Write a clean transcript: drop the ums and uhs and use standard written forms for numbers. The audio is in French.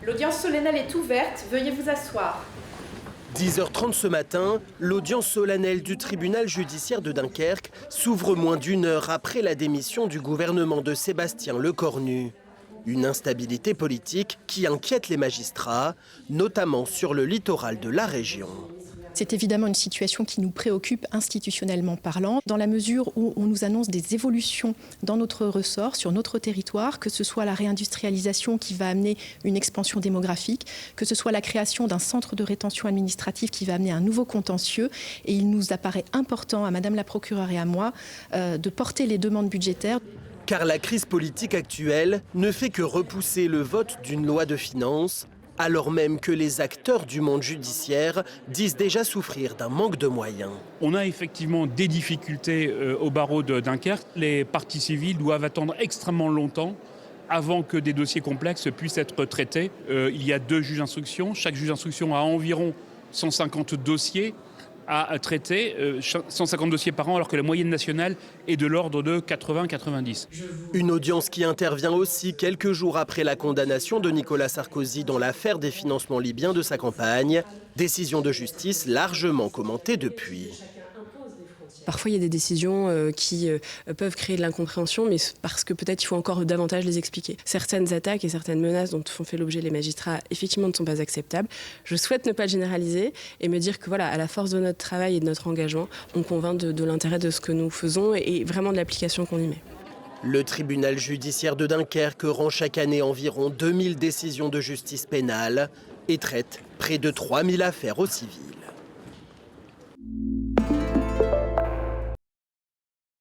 L'audience solennelle est ouverte, veuillez vous asseoir. 10h30 ce matin, l'audience solennelle du tribunal judiciaire de Dunkerque s'ouvre moins d'une heure après la démission du gouvernement de Sébastien Lecornu. Une instabilité politique qui inquiète les magistrats, notamment sur le littoral de la région. C'est évidemment une situation qui nous préoccupe institutionnellement parlant, dans la mesure où on nous annonce des évolutions dans notre ressort, sur notre territoire, que ce soit la réindustrialisation qui va amener une expansion démographique, que ce soit la création d'un centre de rétention administrative qui va amener un nouveau contentieux. Et il nous apparaît important, à Madame la procureure et à moi, de porter les demandes budgétaires. Car la crise politique actuelle ne fait que repousser le vote d'une loi de finances, alors même que les acteurs du monde judiciaire disent déjà souffrir d'un manque de moyens. On a effectivement des difficultés au barreau de Dunkerque. Les parties civiles doivent attendre extrêmement longtemps avant que des dossiers complexes puissent être traités. Il y a 2 juges d'instruction. Chaque juge d'instruction a environ 150 dossiers à traiter, 150 dossiers par an, alors que la moyenne nationale est de l'ordre de 80-90. Une audience qui intervient aussi quelques jours après la condamnation de Nicolas Sarkozy dans l'affaire des financements libyens de sa campagne. Décision de justice largement commentée depuis. Parfois, il y a des décisions qui peuvent créer de l'incompréhension, mais parce que peut-être il faut encore davantage les expliquer. Certaines attaques et certaines menaces dont font fait l'objet les magistrats, effectivement, ne sont pas acceptables. Je souhaite ne pas le généraliser et me dire que, voilà, à la force de notre travail et de notre engagement, on convainc de l'intérêt de ce que nous faisons et vraiment de l'application qu'on y met. Le tribunal judiciaire de Dunkerque rend chaque année environ 2000 décisions de justice pénale et traite près de 3000 affaires au civil.